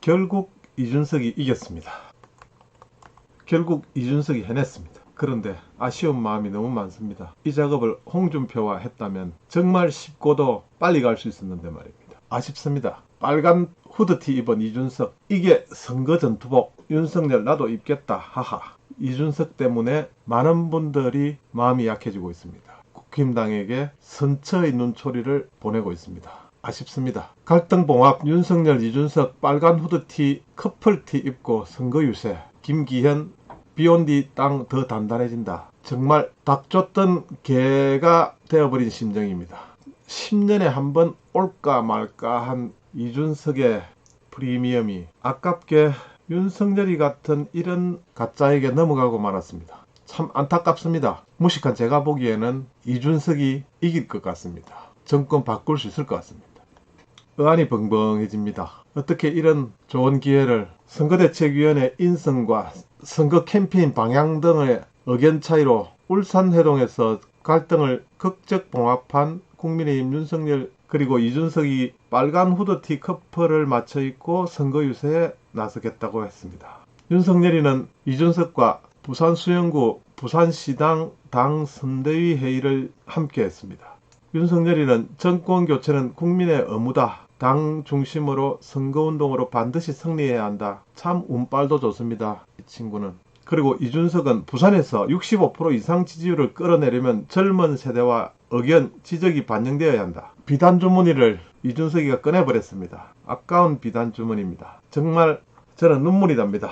결국 이준석이 이겼습니다. 결국 이준석이 해냈습니다. 그런데 아쉬운 마음이 너무 많습니다. 이 작업을 홍준표와 했다면 정말 쉽고도 빨리 갈 수 있었는데 말입니다. 아쉽습니다. 빨간 후드티 입은 이준석, 이게 선거 전투복. 윤석열 나도 입겠다 하하. 이준석 때문에 많은 분들이 마음이 약해지고 있습니다. 국힘당에게 선처의 눈초리를 보내고 있습니다. 아쉽습니다. 갈등봉합 윤석열 이준석 빨간 후드티 커플티 입고 선거 유세. 김기현 비온 뒤 땅 더 단단해진다. 정말 닭 쫓던 개가 되어버린 심정입니다. 10년에 한 번 올까 말까 한 이준석의 프리미엄이 아깝게 윤석열이 같은 이런 가짜에게 넘어가고 말았습니다. 참 안타깝습니다. 무식한 제가 보기에는 이준석이 이길 것 같습니다. 정권 바꿀 수 있을 것 같습니다. 의안이 벙벙해집니다. 어떻게 이런 좋은 기회를 선거대책위원회 인선과 선거 캠페인 방향 등의 의견 차이로 울산회동에서 갈등을 극적 봉합한 국민의힘 윤석열 그리고 이준석이 빨간 후드티 커플을 맞춰 입고 선거 유세에 나서겠다고 했습니다. 윤석열이는 이준석과 부산수영구 부산시당 당 선대위 회의를 함께 했습니다. 윤석열이는 정권교체는 국민의 의무다. 당 중심으로 선거운동으로 반드시 승리해야 한다. 참 운빨도 좋습니다. 이 친구는. 그리고 이준석은 부산에서 65% 이상 지지율을 끌어내려면 젊은 세대와 의견, 지적이 반영되어야 한다. 비단 주머니를 이준석이가 꺼내버렸습니다. 아까운 비단 주머니입니다. 정말 저는 눈물이 납니다.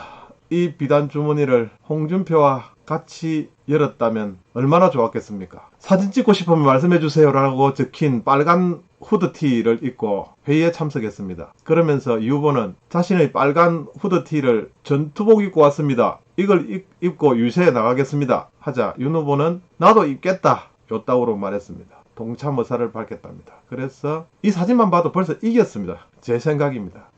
이 비단 주머니를 홍준표와 같이 열었다면 얼마나 좋았겠습니까? 사진 찍고 싶으면 말씀해주세요 라고 적힌 빨간 후드티를 입고 회의에 참석했습니다. 그러면서 유 후보는 자신의 빨간 후드티를 전투복 입고 왔습니다. 이걸 입고 유세에 나가겠습니다. 하자 윤 후보는 나도 입겠다. 요따구로 말했습니다. 동참 의사를 밝혔답니다. 그래서 이 사진만 봐도 벌써 이겼습니다. 제 생각입니다.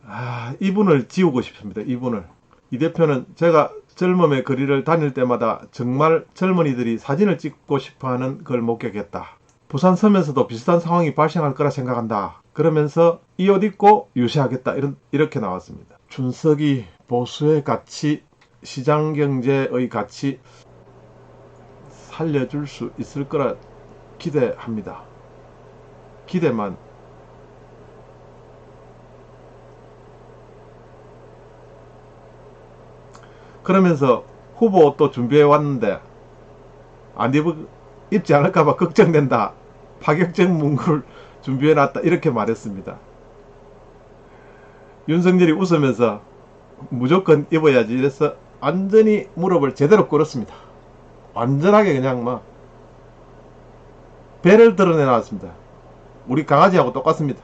이분을 지우고 싶습니다. 이분을. 이 대표는 제가 젊음의 거리를 다닐 때마다 정말 젊은이들이 사진을 찍고 싶어하는 걸 목격했다. 부산 섬에서도 비슷한 상황이 발생할 거라 생각한다. 그러면서 이 옷 입고 유세하겠다. 이렇게 나왔습니다. 준석이 보수의 가치, 시장경제의 가치 살려줄 수 있을 거라 기대합니다. 기대만. 그러면서 후보 옷도 준비해 왔는데 안 입지 않을까봐 걱정된다. 파격적 문구를 준비해 놨다. 이렇게 말했습니다. 윤석열이 웃으면서 무조건 입어야지 이래서 완전히 무릎을 제대로 꿇었습니다. 완전하게 그냥 뭐 배를 드러내 놨습니다. 우리 강아지하고 똑같습니다.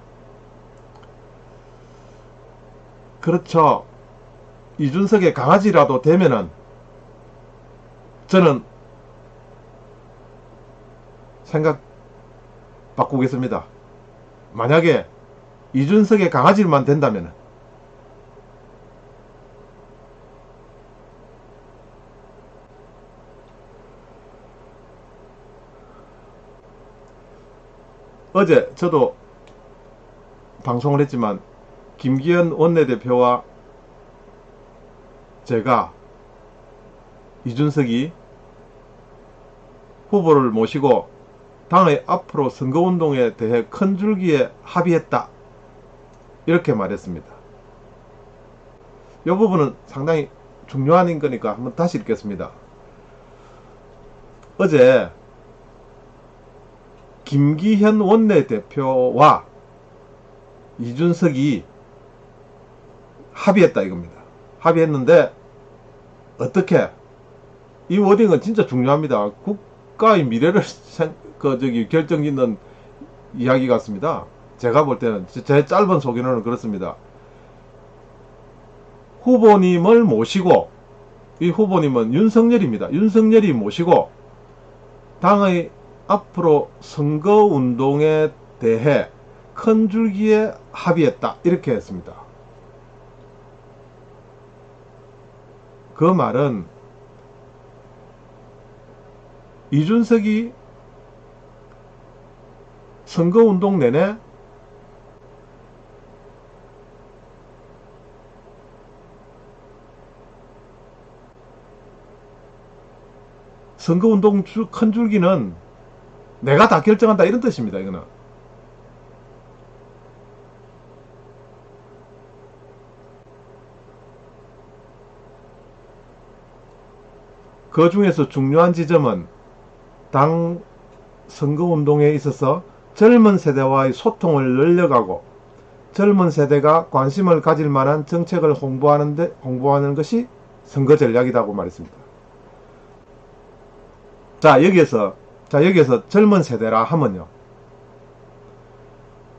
그렇죠. 이준석의 강아지라도 되면은 저는 생각 바꾸겠습니다. 만약에 이준석의 강아지만 된다면 어제 저도 방송을 했지만 김기현 원내대표와 제가 이준석이 후보를 모시고 당의 앞으로 선거운동에 대해 큰 줄기에 합의했다. 이렇게 말했습니다. 이 부분은 상당히 중요한 거니까 한번 다시 읽겠습니다. 어제 김기현 원내대표와 이준석이 합의했다 이겁니다. 합의했는데 어떻게? 이 워딩은 진짜 중요합니다. 국가의 미래를 결정짓는 이야기 같습니다. 제가 볼 때는 제 짧은 소견으로는 그렇습니다. 후보님을 모시고, 이 후보님은 윤석열입니다. 윤석열이 모시고 당의 앞으로 선거운동에 대해 큰 줄기에 합의했다. 이렇게 했습니다. 그 말은 이준석이 선거운동 내내 선거운동 큰 줄기는 내가 다 결정한다 이런 뜻입니다. 이거는. 그 중에서 중요한 지점은 당 선거운동에 있어서 젊은 세대와의 소통을 늘려가고 젊은 세대가 관심을 가질 만한 정책을 홍보하는 것이 선거 전략이라고 말했습니다. 자, 여기에서 젊은 세대라 하면요.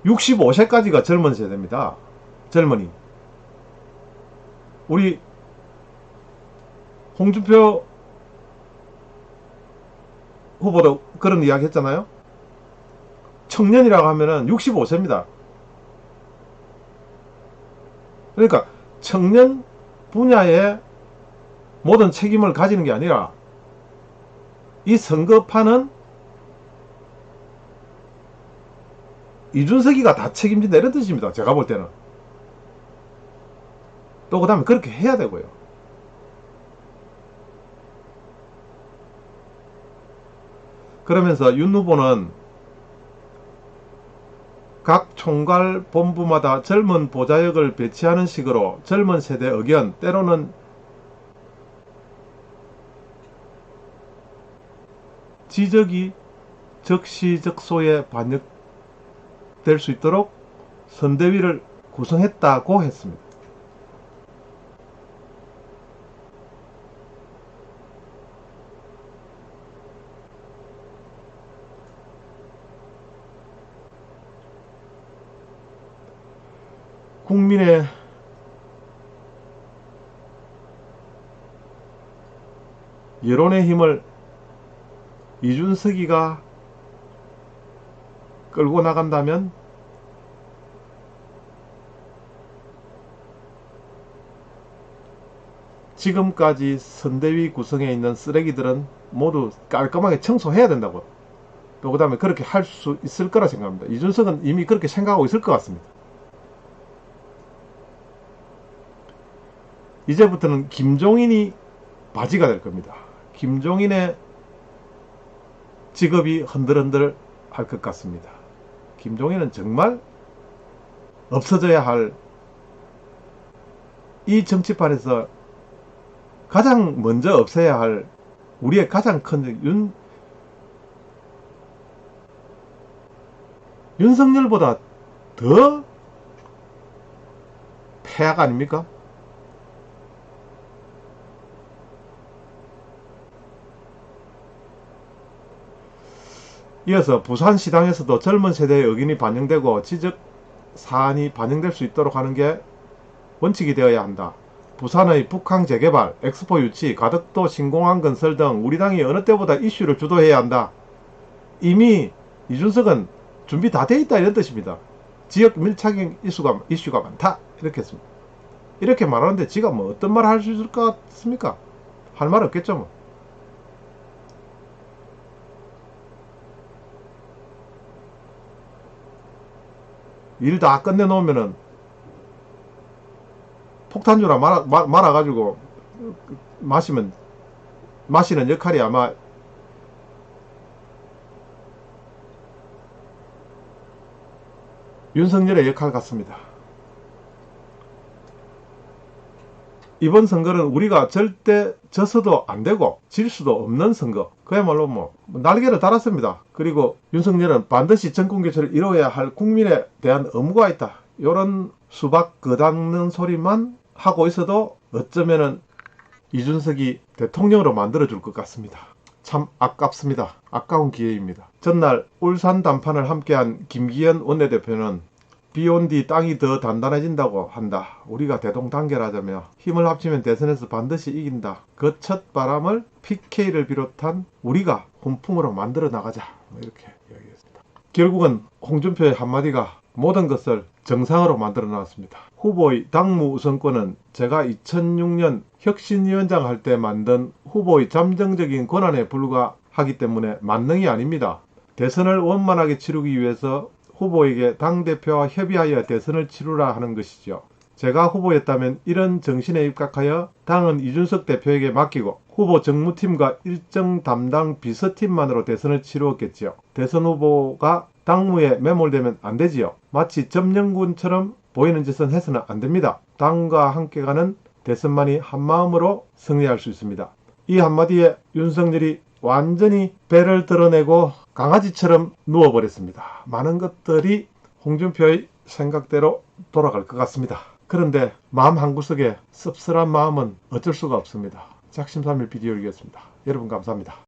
65세까지가 젊은 세대입니다. 젊은이. 우리 홍준표 후보도 그런 이야기 했잖아요. 청년이라고 하면은 65세입니다. 그러니까 청년 분야에 모든 책임을 가지는 게 아니라 이 선거판은 이준석이가 다 책임진다 이런 뜻입니다. 제가 볼 때는. 또 그 다음에 그렇게 해야 되고요. 그러면서 윤 후보는 각 총괄 본부마다 젊은 보좌역을 배치하는 식으로 젊은 세대 의견, 때로는 지적이 적시적소에 반영될 수 있도록 선대위를 구성했다고 했습니다. 국민의 여론의 힘을 이준석이가 끌고 나간다면 지금까지 선대위 구성에 있는 쓰레기들은 모두 깔끔하게 청소해야 된다고. 또 그 다음에 그렇게 할 수 있을 거라 생각합니다. 이준석은 이미 그렇게 생각하고 있을 것 같습니다. 이제부터는 김종인이 바지가 될 겁니다. 김종인의 직업이 흔들흔들 할 것 같습니다. 김종인은 정말 없어져야 할, 이 정치판에서 가장 먼저 없애야 할 우리의 가장 큰 윤석열보다 더 폐악 아닙니까? 이어서 부산시당에서도 젊은 세대의 의견이 반영되고 지적 사안이 반영될 수 있도록 하는 게 원칙이 되어야 한다. 부산의 북항 재개발, 엑스포 유치, 가덕도 신공항 건설 등 우리 당이 어느 때보다 이슈를 주도해야 한다. 이미 이준석은 준비 다 돼 있다 이런 뜻입니다. 지역 밀착형 이슈가 많다 이렇게 했습니다. 이렇게 말하는데 지가 뭐 어떤 말을 할 수 있을 것 같습니까? 할 말 없겠죠 뭐. 일 다 끝내놓으면은 폭탄주나 말아가지고 마시는 역할이 아마 윤석열의 역할 같습니다. 이번 선거는 우리가 절대 져서도 안되고 질 수도 없는 선거, 그야말로 뭐 날개를 달았습니다. 그리고 윤석열은 반드시 정권교체를 이루어야 할 국민에 대한 의무가 있다, 이런 수박 거닦는 소리만 하고 있어도 어쩌면은 이준석이 대통령으로 만들어줄 것 같습니다. 참 아깝습니다. 아까운 기회입니다. 전날 울산 단판을 함께한 김기현 원내대표는 비온 뒤 땅이 더 단단해진다고 한다. 우리가 대동단결하자며 힘을 합치면 대선에서 반드시 이긴다. 그 첫 바람을 PK를 비롯한 우리가 훈풍으로 만들어 나가자. 이렇게 이야기했습니다. 결국은 홍준표의 한마디가 모든 것을 정상으로 만들어 나왔습니다. 후보의 당무 우선권은 제가 2006년 혁신위원장 할 때 만든 후보의 잠정적인 권한에 불과하기 때문에 만능이 아닙니다. 대선을 원만하게 치르기 위해서 후보에게 당대표와 협의하여 대선을 치르라 하는 것이죠. 제가 후보였다면 이런 정신에 입각하여 당은 이준석 대표에게 맡기고 후보 정무팀과 일정 담당 비서팀만으로 대선을 치루었겠지요. 대선 후보가 당무에 매몰되면 안 되지요. 마치 점령군처럼 보이는 짓은 해서는 안 됩니다. 당과 함께 가는 대선만이 한마음으로 승리할 수 있습니다. 이 한마디에 윤석열이 완전히 배를 드러내고 강아지처럼 누워버렸습니다. 많은 것들이 홍준표의 생각대로 돌아갈 것 같습니다. 그런데 마음 한구석에 씁쓸한 마음은 어쩔 수가 없습니다. 작심삼일 비디오이었습니다. 여러분 감사합니다.